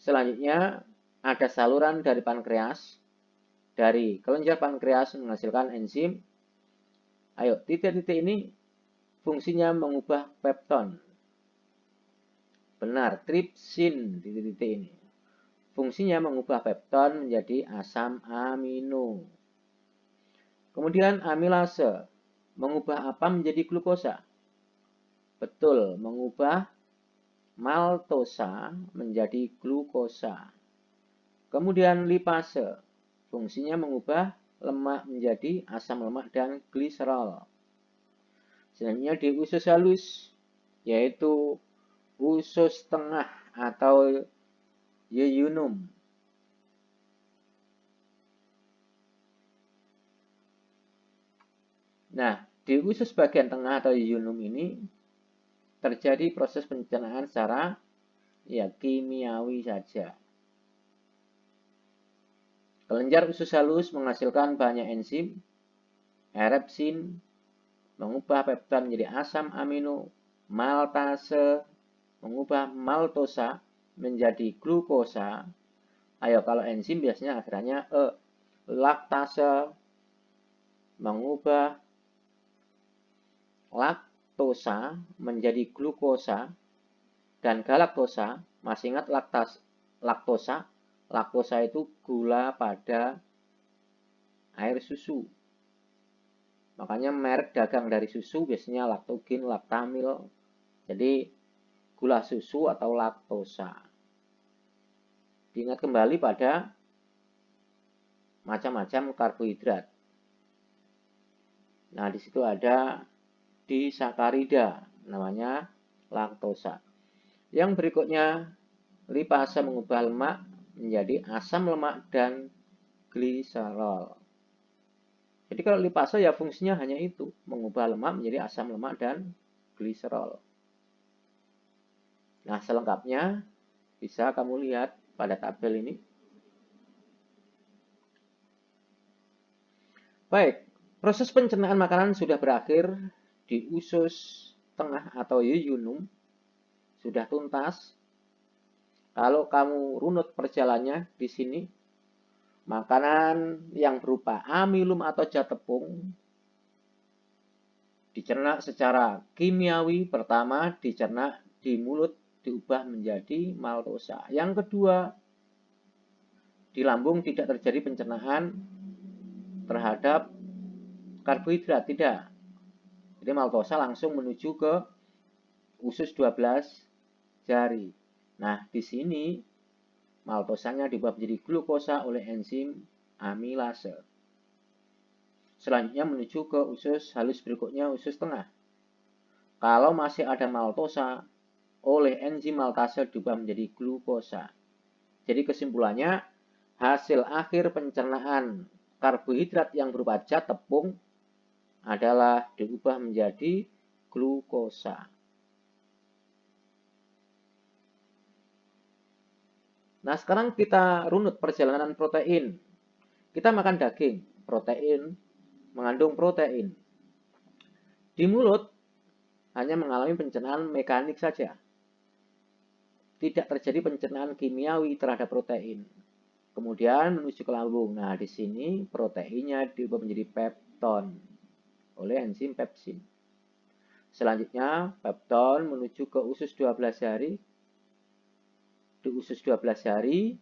Selanjutnya ada saluran dari pankreas. Dari kelenjar pankreas menghasilkan enzim. Ayo, titik-titik ini fungsinya mengubah pepton. Benar, tripsin titik-titik ini. Fungsinya mengubah pepton menjadi asam amino. Kemudian amilase mengubah apa menjadi glukosa? Betul, mengubah maltosa menjadi glukosa. Kemudian lipase, fungsinya mengubah lemak menjadi asam lemak dan gliserol. Selanjutnya di usus halus, yaitu usus tengah atau yeyunum. Nah, di usus bagian tengah atau yeyunum ini terjadi proses pencernaan secara kimiawi saja. Kelenjar usus halus menghasilkan banyak enzim. Erepsin mengubah pepton menjadi asam amino. Maltase mengubah maltosa menjadi glukosa. Ayo, kalau enzim biasanya akhirannya E. Laktase mengubah laktosa menjadi glukosa. Dan galaktosa, masih ingat laktosa? Laktosa itu gula pada air susu. Makanya merek dagang dari susu biasanya Lactogen, Lactamil. Jadi gula susu atau laktosa. Diingat kembali pada macam-macam karbohidrat. Nah, di situ ada disakarida, namanya laktosa. Yang berikutnya, lipase mengubah lemak menjadi asam lemak dan gliserol. Jadi kalau lipase ya fungsinya hanya itu, mengubah lemak menjadi asam lemak dan gliserol. Nah, selengkapnya bisa kamu lihat pada tabel ini. Baik, proses pencernaan makanan sudah berakhir di usus tengah atau yeyunum. Sudah tuntas. Kalau kamu runut perjalanannya di sini, makanan yang berupa amilum atau zat tepung dicerna secara kimiawi. Pertama, dicerna di mulut, diubah menjadi maltosa. Yang kedua, di lambung tidak terjadi pencernaan terhadap karbohidrat, tidak. Jadi maltosa langsung menuju ke usus 12 jari. Nah, di sini maltosanya diubah menjadi glukosa oleh enzim amilase. Selanjutnya menuju ke usus halus berikutnya, usus tengah. Kalau masih ada maltosa, oleh enzim maltase diubah menjadi glukosa. Jadi kesimpulannya, hasil akhir pencernaan karbohidrat yang berupa zat tepung adalah diubah menjadi glukosa. Nah, sekarang kita runut perjalanan protein. Kita makan daging, protein, mengandung protein. Di mulut hanya mengalami pencernaan mekanik saja. Tidak terjadi pencernaan kimiawi terhadap protein. Kemudian menuju ke lambung. Nah, di sini proteinnya diubah menjadi pepton oleh enzim pepsin. Selanjutnya, pepton menuju ke usus 12 jari. Di usus 12 jari,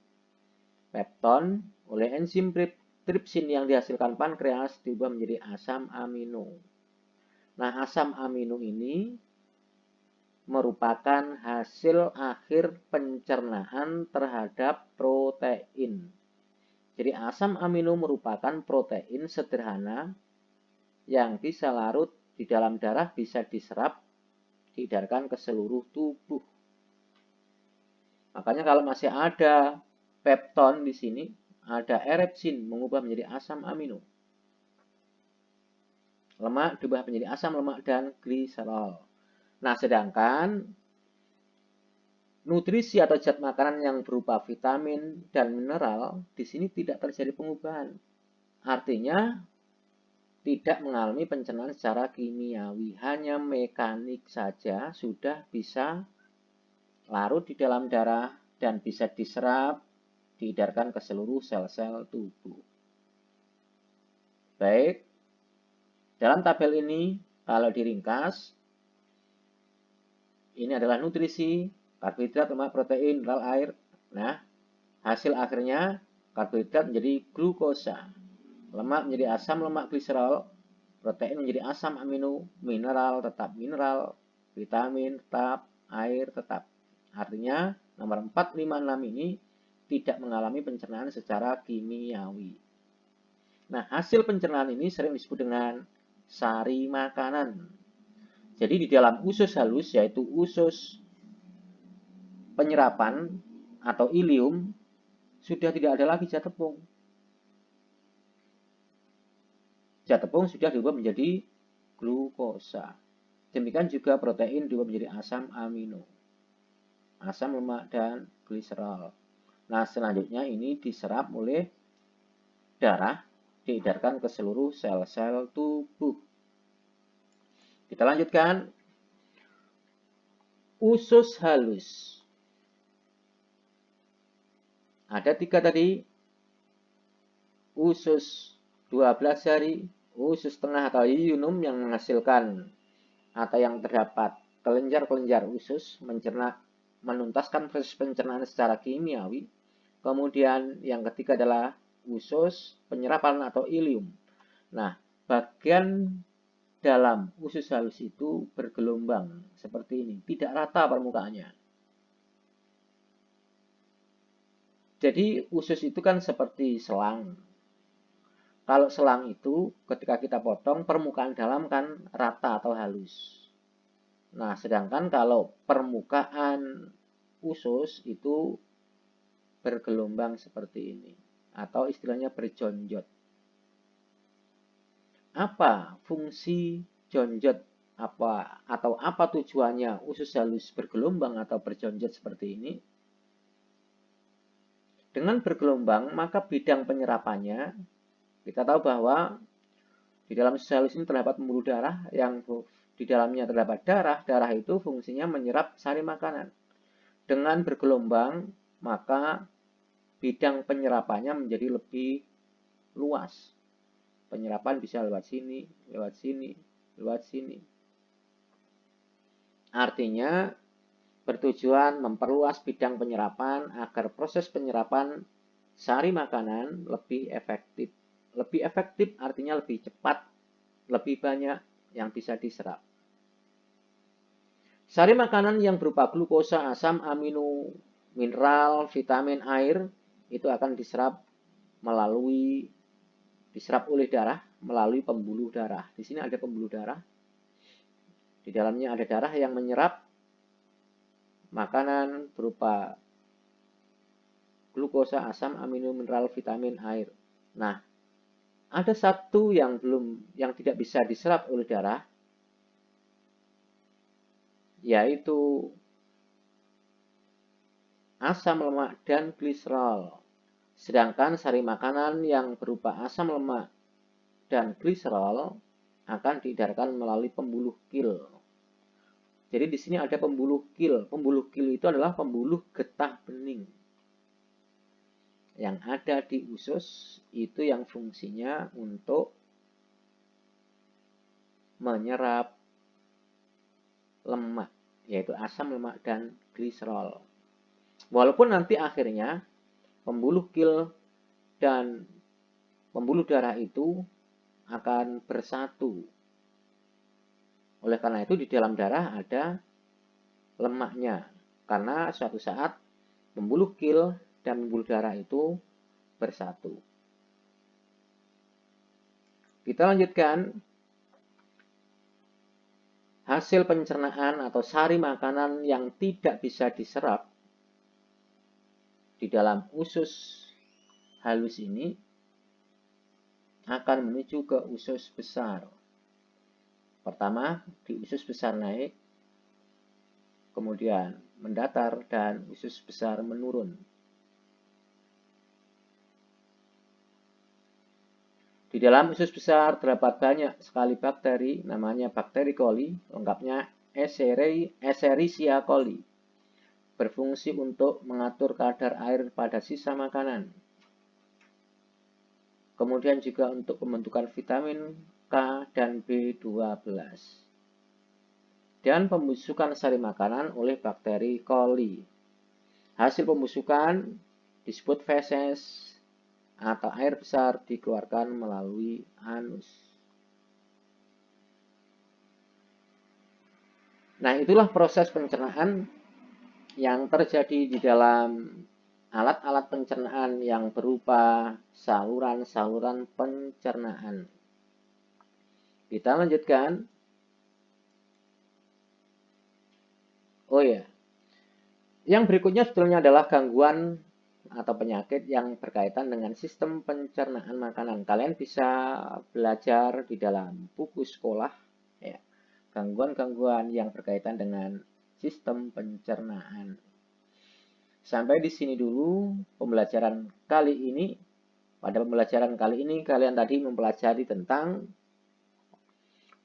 pepton oleh enzim tripsin yang dihasilkan pankreas diubah menjadi asam amino. Nah, asam amino ini merupakan hasil akhir pencernaan terhadap protein. Jadi asam amino merupakan protein sederhana yang bisa larut di dalam darah, bisa diserap, diedarkan ke seluruh tubuh. Makanya kalau masih ada pepton di sini, ada erepsin mengubah menjadi asam amino. Lemak diubah menjadi asam lemak dan gliserol. Nah, sedangkan nutrisi atau zat makanan yang berupa vitamin dan mineral di sini tidak terjadi pengubahan. Artinya tidak mengalami pencernaan secara kimiawi, hanya mekanik saja sudah bisa larut di dalam darah dan bisa diserap, diedarkan ke seluruh sel-sel tubuh. Baik, dalam tabel ini kalau diringkas, ini adalah nutrisi, karbohidrat, lemak, protein, mineral, air. Nah, hasil akhirnya karbohidrat menjadi glukosa, lemak menjadi asam lemak gliserol, protein menjadi asam amino, mineral tetap mineral, vitamin tetap, air tetap. Artinya nomor 4, 5, 6 ini tidak mengalami pencernaan secara kimiawi. Nah, hasil pencernaan ini sering disebut dengan sari makanan. Jadi di dalam usus halus, yaitu usus penyerapan atau ilium, sudah tidak ada lagi zat tepung. Zat tepung sudah diubah menjadi glukosa. Demikian juga protein diubah menjadi asam amino, asam lemak, dan gliserol. Nah, selanjutnya ini diserap oleh darah, diedarkan ke seluruh sel-sel tubuh. Kita lanjutkan. Usus halus. Ada 3 tadi. Usus 12 jari, usus tengah atau iunum yang menghasilkan atau yang terdapat kelenjar-kelenjar usus mencerna, menuntaskan proses pencernaan secara kimiawi. Kemudian yang ketiga adalah usus penyerapan atau ilium. Nah, bagian dalam usus halus itu bergelombang seperti ini, tidak rata permukaannya. Jadi usus itu kan seperti selang. Kalau selang itu ketika kita potong, permukaan dalam kan rata atau halus. Nah, sedangkan kalau permukaan usus itu bergelombang seperti ini, atau istilahnya berjonjot. Apa fungsi jonjot atau apa tujuannya usus halus bergelombang atau berjonjot seperti ini? Dengan bergelombang, maka bidang penyerapannya, kita tahu bahwa di dalam usus halus ini terdapat pembuluh darah yang di dalamnya terdapat darah. Darah itu fungsinya menyerap sari makanan. Dengan bergelombang, maka bidang penyerapannya menjadi lebih luas. Penyerapan bisa lewat sini, lewat sini, lewat sini. Artinya bertujuan memperluas bidang penyerapan agar proses penyerapan sari makanan lebih efektif. Lebih efektif artinya lebih cepat, lebih banyak yang bisa diserap. Sari makanan yang berupa glukosa, asam amino, mineral, vitamin, air itu akan diserap oleh darah melalui pembuluh darah. Di sini ada pembuluh darah. Di dalamnya ada darah yang menyerap makanan berupa glukosa, asam amino, mineral, vitamin, air. Nah, ada satu yang tidak bisa diserap oleh darah, yaitu asam lemak dan gliserol. Sedangkan sari makanan yang berupa asam lemak dan gliserol akan diedarkan melalui pembuluh kil. Jadi di sini ada pembuluh kil. Pembuluh kil itu adalah pembuluh getah bening yang ada di usus, itu yang fungsinya untuk menyerap lemak, yaitu asam lemak dan gliserol. Walaupun nanti akhirnya pembuluh kil dan pembuluh darah itu akan bersatu. Oleh karena itu di dalam darah ada lemaknya. Karena suatu saat pembuluh kil dan pembuluh darah itu bersatu. Kita lanjutkan. Hasil pencernaan atau sari makanan yang tidak bisa diserap di dalam usus halus ini akan menuju ke usus besar. Pertama, di usus besar naik, kemudian mendatar, dan usus besar menurun. Di dalam usus besar terdapat banyak sekali bakteri, namanya bakteri coli, lengkapnya Escherichia coli. berfungsi untuk mengatur kadar air pada sisa makanan. Kemudian juga untuk pembentukan vitamin K dan B12. Dan pembusukan sari makanan oleh bakteri coli. Hasil pembusukan disebut feses atau air besar dikeluarkan melalui anus. Nah, itulah proses pencernaan yang terjadi di dalam alat-alat pencernaan yang berupa saluran-saluran pencernaan. Kita lanjutkan. Oh ya, yang berikutnya sebetulnya adalah gangguan atau penyakit yang berkaitan dengan sistem pencernaan makanan. Kalian bisa belajar di dalam buku sekolah, ya, gangguan-gangguan yang berkaitan dengan sistem pencernaan. Sampai di sini dulu pembelajaran kali ini. Pada pembelajaran kali ini kalian tadi mempelajari tentang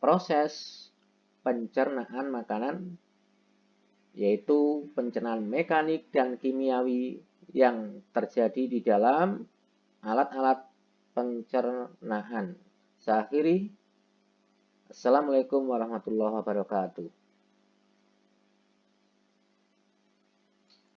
proses pencernaan makanan, yaitu pencernaan mekanik dan kimiawi yang terjadi di dalam alat-alat pencernaan. Saya akhiri. Assalamualaikum warahmatullahi wabarakatuh.